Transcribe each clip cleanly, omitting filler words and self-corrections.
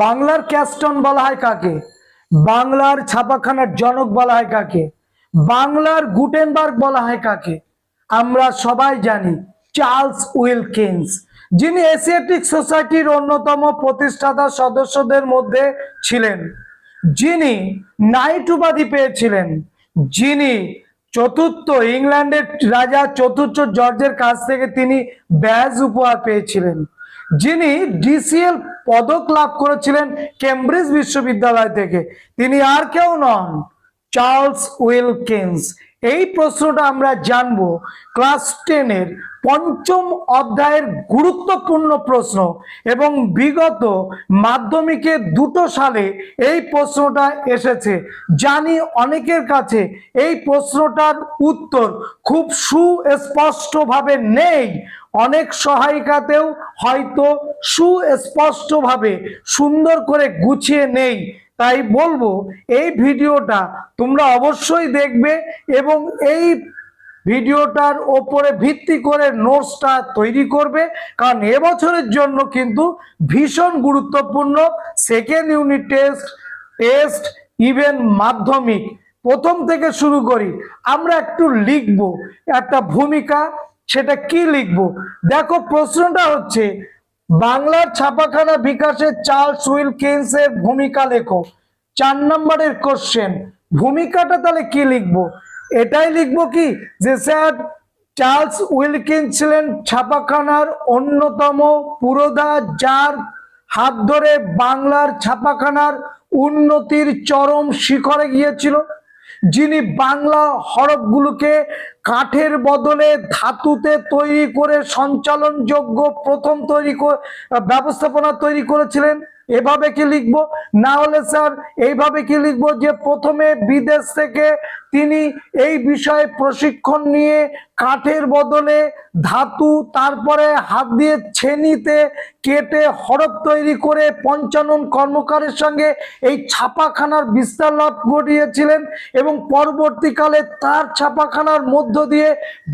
বাংলার ক্যাস্টন বলা হয় কাকে? বাংলার ছাপাখানার জনক বলা হয় কাকে? বাংলার গুটেনবার্গ বলা হয় কাকে? আমরা সবাই জানি চার্লস উইলকিন্স, যিনি এশিয়াটিক সোসাইটির অন্যতম প্রতিষ্ঠাতা সদস্যদের মধ্যে ছিলেন, যিনি নাইট উপাধি পেয়েছিলেন, যিনি চতুর্থ ইংল্যান্ডের রাজা চতুর্থ জর্জের কাছ থেকে তিনি ব্যাজ উপহার পেয়েছিলেন, যিনি ডিসিএল পদক লাভ করেছিলেন কেমব্রিজ বিশ্ববিদ্যালয় থেকে। তিনি আর কেউ নন, চার্লস উইলকিন্স। এই প্রশ্নটা আমরা জানবো ক্লাস 10-এর পঞ্চম অধ্যায়ের গুরুত্বপূর্ণ প্রশ্ন, এবং বিগত মাধ্যমিকে 2 সালে এই প্রশ্নটা এসেছে। জানি অনেকের কাছে এই প্রশ্নটার উত্তর খুব সুস্পষ্টভাবে নেই, অনেক সহায়িকাতেও হয়তো সুস্পষ্টভাবে সুন্দর করে গুছিয়ে নেই। তাই বলবো এই ভিডিওটা তোমরা অবশ্যই দেখবে এবং এই ভিডিওটার ওপরে ভিত্তি করে নোটসটা তৈরি করবে, কারণ এবছরের জন্য কিন্তু ভীষণ গুরুত্বপূর্ণ। সেকেন্ড ইউনিট টেস্ট ইভেন মাধ্যমিক প্রথম থেকে শুরু করি। আমরা একটু লিখব একটা ভূমিকা, সেটা কি লিখব দেখো। প্রশ্নটা হচ্ছে বাংলার ছাপাখানা বিকাশে চার্লস উইলকিন্সের ভূমিকা লেখো। 4 নম্বরের কোশ্চেন, ভূমিকাটা তাহলে কি লিখবো? এটাই লিখবো কি যে স্যার চার্লস উইলকিন্স ছিলেন ছাপাখানার অন্যতম পুরোধা, যার হাত ধরে বাংলার ছাপাখানার উন্নতির চরম শিখরে গিয়েছিল, যিনি বাংলা হরফগুলোকে কাঠের বদলে ধাতুতে তৈরি করে সঞ্চালনযোগ্য প্রথম ব্যবস্থাপনা তৈরি করেছিলেন। এভাবে কি লিখবো? না হলে স্যার এইভাবে কি লিখবো যে প্রথমে বিদেশ থেকে তিনি এই বিষয়ে প্রশিক্ষণ নিয়ে কাঠের বদলে ধাতু, তারপরে হাত দিয়ে ছেনিতে কেটে হরফ তৈরি করে পঞ্চানন কর্মকারের সঙ্গে এই ছাপাখানার বিস্তার লাভ ঘটিয়েছিলেন, এবং পরবর্তীকালে তার ছাপাখানার মধ্য দিয়ে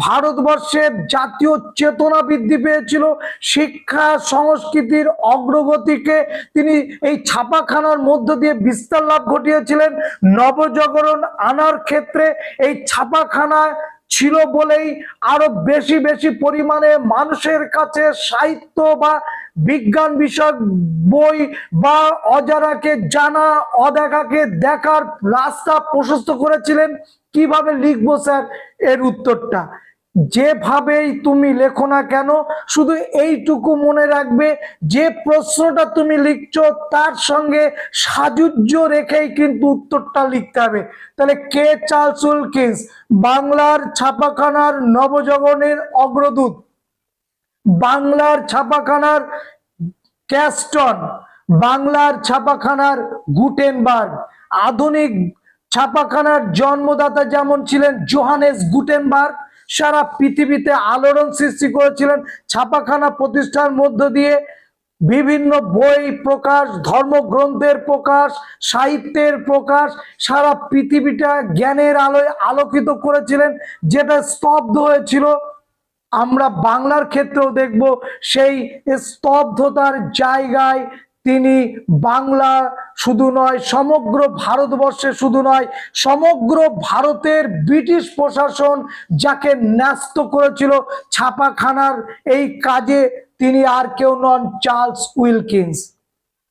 ভারতবর্ষের জাতীয় চেতনা বৃদ্ধি পেয়েছিল। শিক্ষা সংস্কৃতির অগ্রগতিকে তিনি এই ছাপাখানার মধ্য দিয়ে বিস্তার লাভ ঘটিয়েছিলেন। নবজাগরণ আনার ক্ষেত্রে এই ছাপাখানা ছিল বলেই আরো বেশি বেশি পরিমাণে মানুষের কাছে সাহিত্য বা বিজ্ঞান বিষয়ক বই বা অজানাকে জানা, অদেখাকে দেখার রাস্তা প্রশস্ত করেছিলেন। কিভাবে লিখবো স্যার এর উত্তরটা? যেভাবেই তুমি লেখো না কেন, শুধু এইটুকু মনে রাখবে যে প্রশ্নটা তুমি লিখছো তার সঙ্গে সাযুজ্য রেখেই কিন্তু উত্তরটা লিখতে হবে। তাহলে কে চার্লস উইলকিন্স? বাংলার ছাপাখানার নবজাগরণের অগ্রদূত, বাংলার ছাপাখানার ক্যাস্টন, বাংলার ছাপাখানার গুটেনবার্গ। আধুনিক ছাপাখানার জন্মদাতা যেমন ছিলেন জোহানেস গুটেনবার্গ, সারা পৃথিবীতে আলোড়ন সৃষ্টি করেছিলেন ছাপাখানা প্রতিষ্ঠার মধ্য দিয়ে। বিভিন্ন বই প্রকাশ, ধর্মগ্রন্থের প্রকাশ, সাহিত্যের প্রকাশ, সারা পৃথিবীটা জ্ঞানের আলোয় আলোকিত করেছিলেন, যেটা স্তব্ধ হয়েছিল। আমরা বাংলার ক্ষেত্রেও দেখব সেই স্তব্ধতার জায়গায় তিনি বাংলা শুধু নয়, সমগ্র ভারতবর্ষে শুধু নয়, সমগ্র ভারতের ব্রিটিশ প্রশাসন যাকে ন্যস্ত করেছিল ছাপাখানার এই কাজে, তিনি আর কেউ নন, চার্লস উইলকিন্স।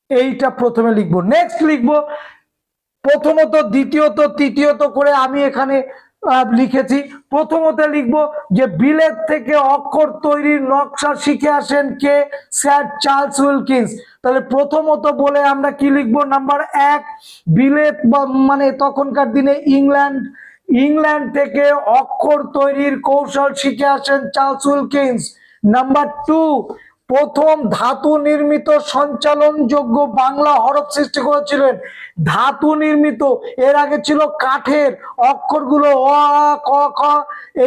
এইটা প্রথমে লিখবো। নেক্সট লিখবো প্রথমত, দ্বিতীয়ত, তৃতীয়ত করে আমি এখানে লিখেছি। প্রথমত লিখবো যে বিলেত থেকে অক্ষর তৈরির নকশা শিখে আসেন কে? Sir Charles Wilkins. তাহলে প্রথমত বলে আমরা কি লিখবো? নাম্বার 1, বিলেত মানে তখনকার দিনে ইংল্যান্ড থেকে অক্ষর তৈরির কৌশল শিখে আসেন চার্লস উইলকিন্স। নাম্বার 2, প্রথম ধাতু নির্মিত সঞ্চালনযোগ্য বাংলা হরফ সৃষ্টি করেছিলেন। ধাতু নির্মিত, এর আগে ছিল কাঠের অক্ষরগুলো অ আ ক খ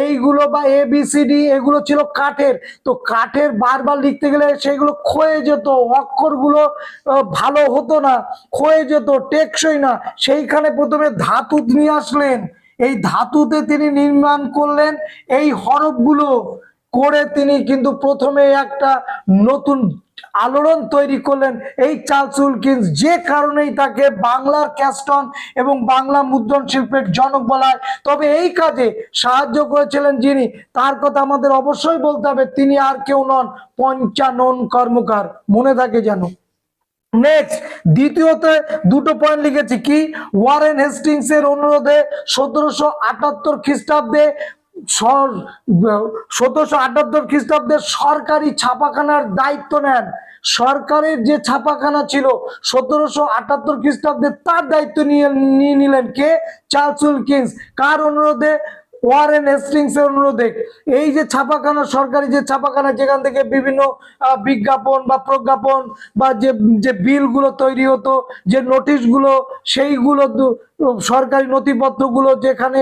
এইগুলো বা ABCD, এগুলো ছিল কাঠের। তো কাঠের বারবার লিখতে গেলে সেগুলো ক্ষয়ে যেত, অক্ষরগুলো ভালো হতো না, ক্ষয়ে যেত, টেকসই না। সেইখানে প্রথমে ধাতু নিয়ে আসলেন, এই ধাতুতে তিনি নির্মাণ করলেন এই হরফগুলো করে। তিনি কিন্তু প্রথমে একটা নতুন আলোড়ন তৈরি করলেন এই চার্লস উইলকিন্স, যে কারণেই তাকে বাংলার ক্যাস্টন এবং বাংলা মুদ্রণ শিল্পের জনক বলা হয়। তবে এই কাজে সাহায্য করেছিলেন যিনি, তার কথা আমাদের অবশ্যই বলতে হবে, তিনি আর কেউ নন, পঞ্চানন কর্মকার। মনে থাকে যেন। নেক্সট, দ্বিতীয়তে দুটো পয়েন্ট লিখেছি কি, ওয়ারেন হেস্টিংস এর অনুরোধে 1778 খ্রিস্টাব্দে 1778 খ্রিস্টাব্দে সরকারি ছাপাখানার দায়িত্ব নেন। সরকারের যে ছাপাখানা ছিল 1778 খ্রিস্টাব্দে, তার দায়িত্ব নিয়ে নিলেন কে, চার্লস উইলকিন্স। কার অনুরোধে, ওয়ারেন হেস্টিংস এর অনুরোধে। এই যে ছাপাখানা, সরকারি যে ছাপাখানা, যেখান থেকে বিভিন্ন বিজ্ঞাপন বা প্রজ্ঞাপন বা যে যে বিলগুলো তৈরি হতো, যে নোটিশগুলো, সেইগুলো সরকারি নথিপত্রগুলো যেখানে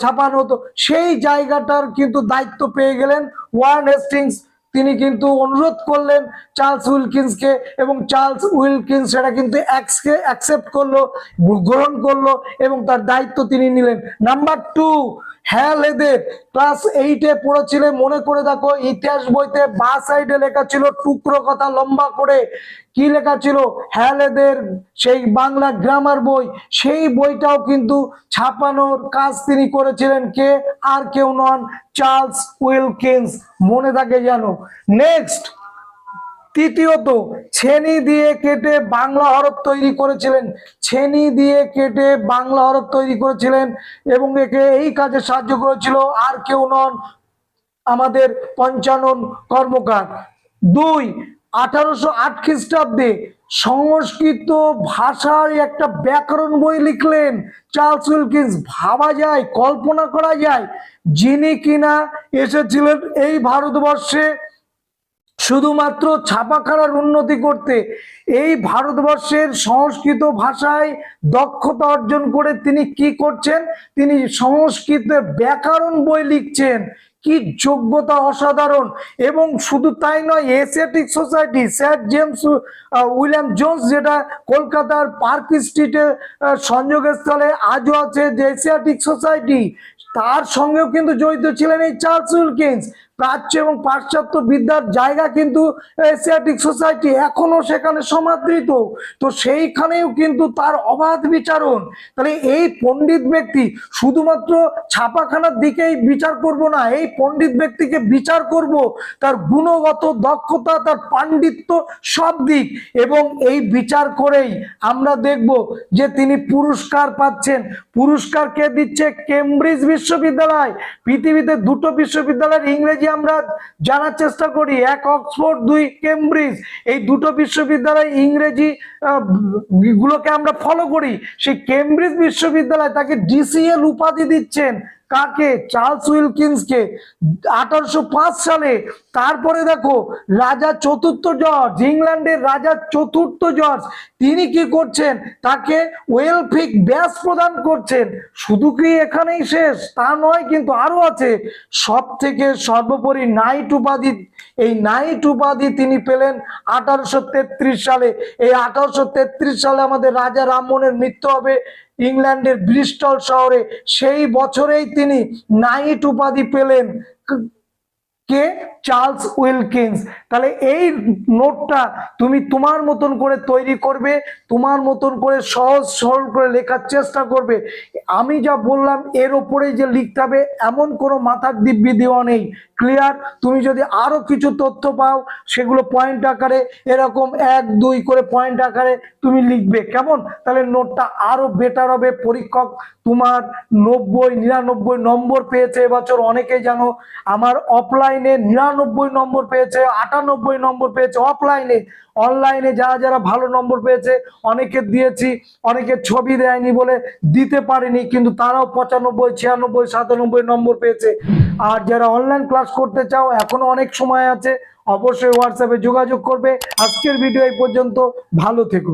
ছাপানো হতো, সেই জায়গাটার কিন্তু দায়িত্ব পেয়ে গেলেন ওয়ারেন হেস্টিংস। তিনি কিন্তু অনুরোধ করলেন চার্লস উইলকিন্সকে, এবং চার্লস উইলকিন্স সেটা কিন্তু অ্যাকসেপ্ট করলো, গ্রহণ করলো, এবং তার দায়িত্ব তিনি নিলেন। নাম্বার 2, হ্যাল এদের ক্লাস 8-এ পড়েছিলে, মনে করে দেখো, ইতিহাস বইতে বা সাইডে লেখা ছিল টুকরো কথা লম্বা করে, কি লেখা ছিল, হ্যাল এদের সেই বাংলা গ্রামার বই, সেই বইটাও কিন্তু ছাপানোর কাজ তিনি করেছিলেন, কে আর কেউ নন, চার্লস উইলকিন্স। মনে থাকে জানো। নেক্সট, তৃতীয়ত, ছেনি দিয়ে কেটে বাংলা হরফ তৈরি করেছিলেন। ছেনি দিয়ে কেটে বাংলা হরফ তৈরি করেছিলেন এবং একে এই কাজে সাহায্য করেছিল আর কেউ নন, আমাদের পঞ্চানন কর্মকার। 2, 1808 খ্রিস্টাব্দে সংস্কৃত ভাষার একটা ব্যাকরণ বই লিখলেন চার্লস উইলকিন্স। ভাবা যায়, কল্পনা করা যায়, যিনি কিনা এসেছিলেন এই ভারতবর্ষে শুধুমাত্র ছাপাখানার উন্নতি করতে, এই ভারতবর্ষের সংস্কৃত ভাষায় দক্ষতা অর্জন করে তিনি কি করছেন, তিনি সংস্কৃতের ব্যাকরণ বই লিখছেন। কি যোগ্যতা, অসাধারণ। এবং শুধু তাই নয়, Asiatic society, sir James William Jones, যেটা কলকাতার পার্ক স্ট্রিটে সংযোগস্থলে আজও আছে যে এশিয়াটিক সোসাইটি, তার সঙ্গেও কিন্তু জড়িত ছিলেন এই চার্লস উইলকিন্স। প্রাচ্য এবং পাশ্চাত্য বিদ্যার জায়গা কিন্তু এশিয়াটিক সোসাইটি, এখনো সেখানে সমাদৃত। তো সেইখানেও কিন্তু তার অবাধ বিচারণ। তাহলে এই পণ্ডিত ব্যক্তি, শুধুমাত্র ছাপাখানার দিকেই বিচার করব না, এই পণ্ডিত ব্যক্তিকে বিচার করব তার গুণগত দক্ষতা, তার পাণ্ডিত্য, সব দিক। এবং এই বিচার করেই আমরা দেখব যে তিনি পুরস্কার পাচ্ছেন। পুরস্কার কে দিচ্ছে? কেমব্রিজ বিশ্ববিদ্যালয়। পৃথিবীতে দুটো বিশ্ববিদ্যালয়ের ইংরেজি আমরা জানার চেষ্টা করি, এক অক্সফোর্ড, 2 কেমব্রিজ। এই দুটো বিশ্ববিদ্যালয় ইংরেজি গুলোকে আমরা ফলো করি। সেই কেমব্রিজ বিশ্ববিদ্যালয় তাকে ডিসিএল উপাধি দিচ্ছেন। কাকে? চার্লস উইলকিন্সকে, 1805 সালে। তারপরে দেখো, রাজা চতুর্থ জর্জ, ইংল্যান্ডের রাজা চতুর্থ জর্জ, তিনি কি করছেন? তাকে ওয়েলফিক ব্যাস প্রদান করছেন। শুধু কি এখানেই শেষ? তা নয়, কিন্তু আরো আছে। সব থেকে সর্বোপরি নাইট উপাধি, এই নাইট উপাধি তিনি পেলেন 1833 সালে। এই 1833 সালে আমাদের রাজা রামমোহনের মৃত্যু হবে ইংল্যান্ডের ব্রিস্টল শহরে। সেই বছরেই তিনি নাইট উপাধি পেলেন, কে? Charles Wilkins. তাহলে এই নোটটা তুমি তোমার মতন করে তৈরি করবে, তোমার মতন করে সহজ সরল করে লেখার চেষ্টা করবে। আমি যা বললাম এর ওপরেই যে লিখতে হবে এমন কোনো মাথার দিব্যি দেওয়া নেই। ক্লিয়ার? তুমি যদি আরো কিছু তথ্য পাও সেগুলো পয়েন্ট আকারে, এরকম 1, 2 করে পয়েন্ট আকারে তুমি লিখবে, কেমন? তাহলে নোটটা আরো বেটার হবে। পরীক্ষক তোমার 90, 99 নম্বর পেয়েছে এবছর, অনেকেই জানো। আমার অফলাইনে 99 নম্বর পেয়েছে, 98 নম্বর পেয়েছে অফলাইনে। অনলাইনে যারা যারা ভালো নম্বর পেয়েছে অনেকে দিয়েছি, অনেকে ছবি দেয়নি বলে দিতে পারেনি, কিন্তু তারাও 95, 96, 97 নম্বর পেয়েছে। আর যারা অনলাইন ক্লাস করতে চাও, এখনো অনেক সময় আছে, অবশ্যই হোয়াটসঅ্যাপে যোগাযোগ করবে। আজকের ভিডিও এই পর্যন্ত, ভালো থেকো।